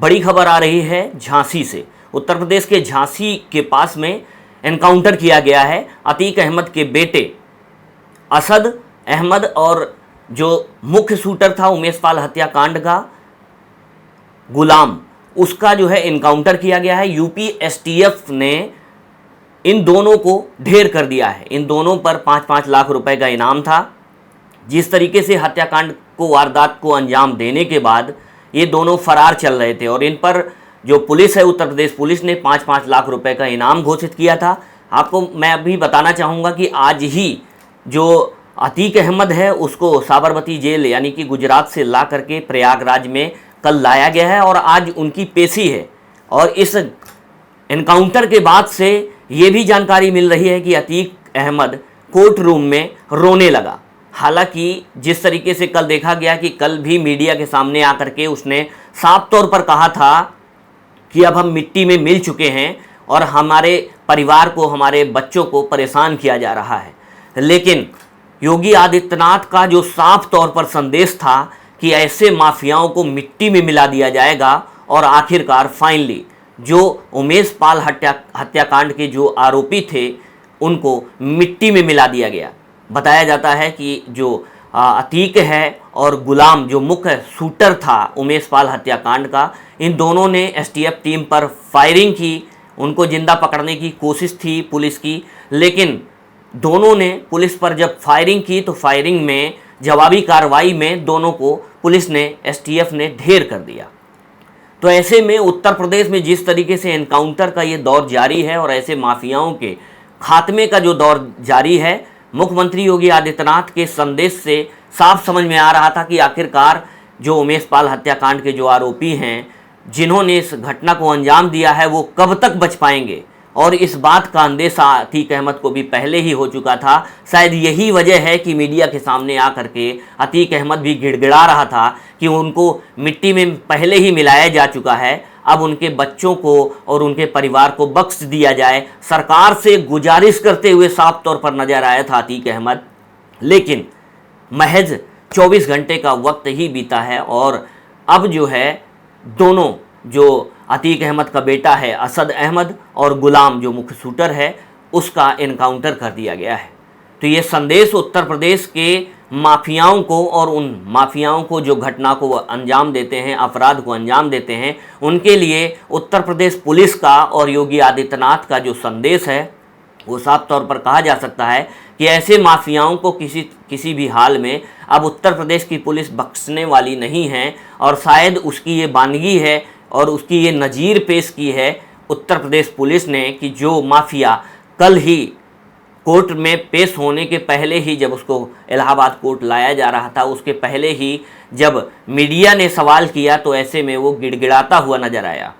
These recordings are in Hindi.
बड़ी खबर आ रही है झांसी से। उत्तर प्रदेश के झांसी के पास में एनकाउंटर किया गया है अतीक अहमद के बेटे असद अहमद और जो मुख्य शूटर था उमेश पाल हत्याकांड का गुलाम, उसका जो है एनकाउंटर किया गया है। यूपी एसटीएफ ने इन दोनों को ढेर कर दिया है। इन दोनों पर 5-5 लाख रुपए का इनाम था। जिस तरीके से हत्याकांड को वारदात को अंजाम देने के बाद ये दोनों फरार चल रहे थे और इन पर जो पुलिस है, उत्तर प्रदेश पुलिस ने 5-5 लाख रुपए का इनाम घोषित किया था। आपको मैं अभी बताना चाहूँगा कि आज ही जो अतीक अहमद है उसको साबरमती जेल यानी कि गुजरात से ला करके प्रयागराज में कल लाया गया है और आज उनकी पेशी है। और इस एनकाउंटर के बाद से ये भी जानकारी मिल रही है कि अतीक अहमद कोर्ट रूम में रोने लगा। हालांकि जिस तरीके से कल देखा गया कि कल भी मीडिया के सामने आकर के उसने साफ तौर पर कहा था कि अब हम मिट्टी में मिल चुके हैं और हमारे परिवार को, हमारे बच्चों को परेशान किया जा रहा है, लेकिन योगी आदित्यनाथ का जो साफ तौर पर संदेश था कि ऐसे माफियाओं को मिट्टी में मिला दिया जाएगा और आखिरकार फाइनली जो उमेश पाल हत्याकांड के जो आरोपी थे उनको मिट्टी में मिला दिया गया। बताया जाता है कि जो अतीक है और गुलाम जो मुख्य शूटर था उमेश पाल हत्याकांड का, इन दोनों ने एसटीएफ टीम पर फायरिंग की। उनको जिंदा पकड़ने की कोशिश थी पुलिस की, लेकिन दोनों ने पुलिस पर जब फायरिंग की तो फायरिंग में जवाबी कार्रवाई में दोनों को पुलिस ने, एसटीएफ ने ढेर कर दिया। तो ऐसे में उत्तर प्रदेश में जिस तरीके से एनकाउंटर का ये दौर जारी है और ऐसे माफियाओं के खात्मे का जो दौर जारी है, मुख्यमंत्री योगी आदित्यनाथ के संदेश से साफ समझ में आ रहा था कि आखिरकार जो उमेश पाल हत्याकांड के जो आरोपी हैं, जिन्होंने इस घटना को अंजाम दिया है, वो कब तक बच पाएंगे। और इस बात का अंदेशा अतीक अहमद को भी पहले ही हो चुका था। शायद यही वजह है कि मीडिया के सामने आकर के अतीक अहमद भी गिड़गिड़ा रहा था कि उनको मिट्टी में पहले ही मिलाया जा चुका है, अब उनके बच्चों को और उनके परिवार को बख्श दिया जाए। सरकार से गुजारिश करते हुए साफ तौर पर नजर आया था अतीक अहमद, लेकिन महज 24 घंटे का वक्त ही बीता है और अब जो है दोनों, जो अतीक अहमद का बेटा है असद अहमद और गुलाम जो मुख्य शूटर है, उसका एनकाउंटर कर दिया गया है। तो ये संदेश उत्तर प्रदेश के माफियाओं को और उन माफियाओं को जो घटना को अंजाम देते हैं, अपराध को अंजाम देते हैं, उनके लिए उत्तर प्रदेश पुलिस का और योगी आदित्यनाथ का जो संदेश है वो साफ तौर पर कहा जा सकता है कि ऐसे माफियाओं को किसी भी हाल में अब उत्तर प्रदेश की पुलिस बख्शने वाली नहीं है। और शायद उसकी ये बानगी है और उसकी ये नज़ीर पेश की है उत्तर प्रदेश पुलिस ने कि जो माफिया कल ही कोर्ट में पेश होने के पहले ही, जब उसको इलाहाबाद कोर्ट लाया जा रहा था, उसके पहले ही जब मीडिया ने सवाल किया तो ऐसे में वो गिड़गिड़ाता हुआ नजर आया।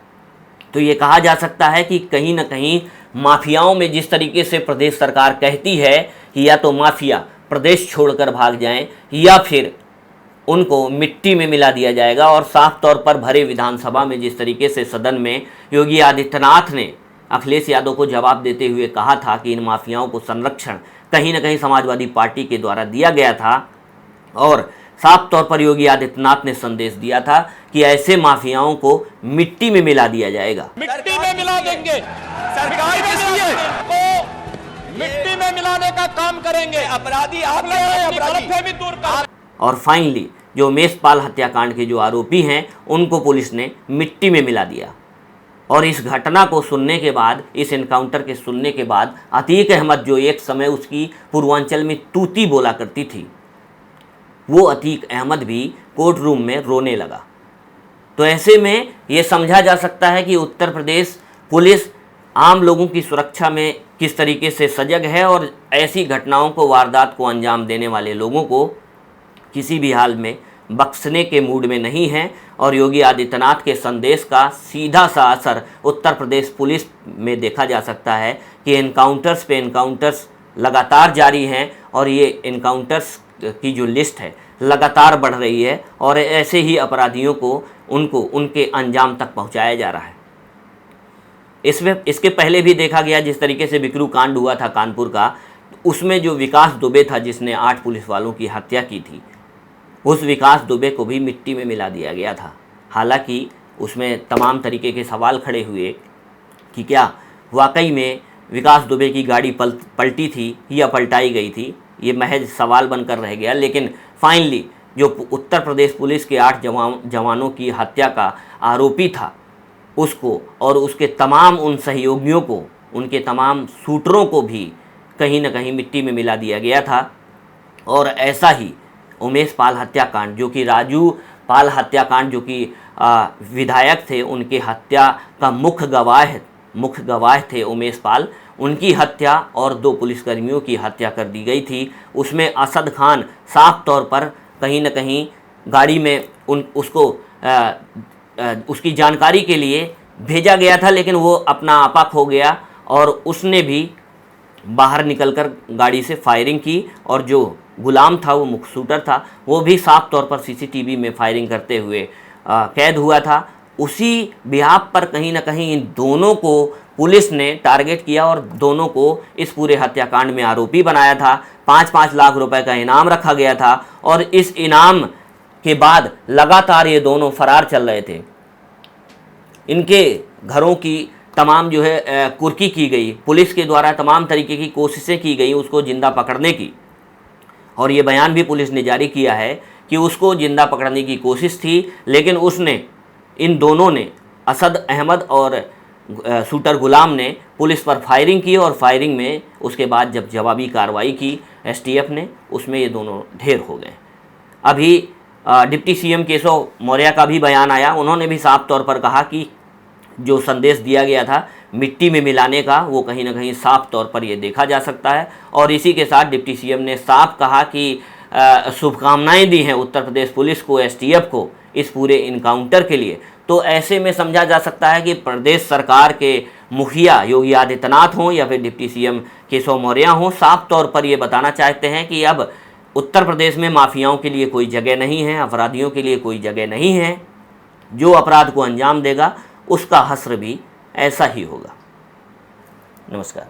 तो ये कहा जा सकता है कि कहीं ना कहीं माफियाओं में जिस तरीके से प्रदेश सरकार कहती है कि या तो माफिया प्रदेश छोड़कर भाग जाएं या फिर उनको मिट्टी में मिला दिया जाएगा, और साफ तौर पर भरे विधानसभा में जिस तरीके से सदन में योगी आदित्यनाथ ने अखिलेश यादव को जवाब देते हुए कहा था कि इन माफियाओं को संरक्षण कहीं ना कहीं समाजवादी पार्टी के द्वारा दिया गया था, और साफ तौर पर योगी आदित्यनाथ ने संदेश दिया था कि ऐसे माफियाओं को मिट्टी में मिला दिया जाएगा। मिट्टी में मिला देंगे, सरकार को मिट्टी में मिलाने का काम करेंगे। अपराधी आप गलतफहमी दूर कर। और फाइनली जो उमेश पाल हत्याकांड के जो आरोपी हैं उनको पुलिस ने मिट्टी में मिला दिया। और इस घटना को सुनने के बाद, इस एनकाउंटर के सुनने के बाद अतीक अहमद जो एक समय उसकी पूर्वांचल में तूती बोला करती थी, वो अतीक अहमद भी कोर्ट रूम में रोने लगा। तो ऐसे में ये समझा जा सकता है कि उत्तर प्रदेश पुलिस आम लोगों की सुरक्षा में किस तरीके से सजग है और ऐसी घटनाओं को, वारदात को अंजाम देने वाले लोगों को किसी भी हाल में बख्शने के मूड में नहीं है। और योगी आदित्यनाथ के संदेश का सीधा सा असर उत्तर प्रदेश पुलिस में देखा जा सकता है कि एनकाउंटर्स पे एनकाउंटर्स लगातार जारी हैं और ये एनकाउंटर्स की जो लिस्ट है लगातार बढ़ रही है और ऐसे ही अपराधियों को उनको उनके अंजाम तक पहुंचाया जा रहा है। इसके पहले भी देखा गया जिस तरीके से बिकरू कांड हुआ था कानपुर का, उसमें जो विकास दुबे था जिसने 8 पुलिस वालों की हत्या की थी, उस विकास दुबे को भी मिट्टी में मिला दिया गया था। हालांकि उसमें तमाम तरीके के सवाल खड़े हुए कि क्या वाकई में विकास दुबे की गाड़ी पलटी थी या पलटाई गई थी। ये महज सवाल बनकर रह गया। लेकिन फाइनली जो उत्तर प्रदेश पुलिस के 8 जवानों की हत्या का आरोपी था उसको और उसके तमाम उन सहयोगियों को, उनके तमाम शूटरों को भी कहीं न कहीं मिट्टी में मिला दिया गया था। और ऐसा ही उमेश पाल हत्याकांड, जो कि राजू पाल हत्याकांड, जो कि विधायक थे, उनके हत्या का मुख्य गवाह थे उमेश पाल, उनकी हत्या और 2 पुलिसकर्मियों की हत्या कर दी गई थी। उसमें असद खान साफ तौर पर कहीं न कहीं गाड़ी में उसकी जानकारी के लिए भेजा गया था, लेकिन वो अपना आपा खो गया और उसने भी बाहर निकलकर गाड़ी से फायरिंग की। और जो गुलाम था, वो मुख्य शूटर था, वो भी साफ तौर पर सीसीटीवी में फायरिंग करते हुए कैद हुआ था। उसी बिहाफ पर कहीं ना कहीं इन दोनों को पुलिस ने टारगेट किया और दोनों को इस पूरे हत्याकांड में आरोपी बनाया था। 5-5 लाख रुपए का इनाम रखा गया था और इस इनाम के बाद लगातार ये दोनों फरार चल रहे थे। इनके घरों की तमाम जो है कुर्की की गई, पुलिस के द्वारा तमाम तरीके की कोशिशें की गई उसको जिंदा पकड़ने की। और ये बयान भी पुलिस ने जारी किया है कि उसको जिंदा पकड़ने की कोशिश थी, लेकिन इन दोनों ने, असद अहमद और शूटर गुलाम ने पुलिस पर फायरिंग की और फायरिंग में उसके बाद जब जवाबी कार्रवाई की एसटीएफ ने, उसमें ये दोनों ढेर हो गए। अभी डिप्टी सीएम केशव मौर्य का भी बयान आया। उन्होंने भी साफ तौर पर कहा कि जो संदेश दिया गया था मिट्टी में मिलाने का, वो कहीं ना कहीं साफ तौर पर ये देखा जा सकता है। और इसी के साथ डिप्टी सीएम ने साफ कहा कि शुभकामनाएं दी हैं उत्तर प्रदेश पुलिस को, एसटीएफ को इस पूरे इनकाउंटर के लिए। तो ऐसे में समझा जा सकता है कि प्रदेश सरकार के मुखिया योगी आदित्यनाथ हों या फिर डिप्टी सीएम केशव मौर्य हों, साफ तौर पर ये बताना चाहते हैं कि अब उत्तर प्रदेश में माफियाओं के लिए कोई जगह नहीं है, अपराधियों के लिए कोई जगह नहीं है। जो अपराध को अंजाम देगा उसका हश्र भी ऐसा ही होगा। नमस्कार।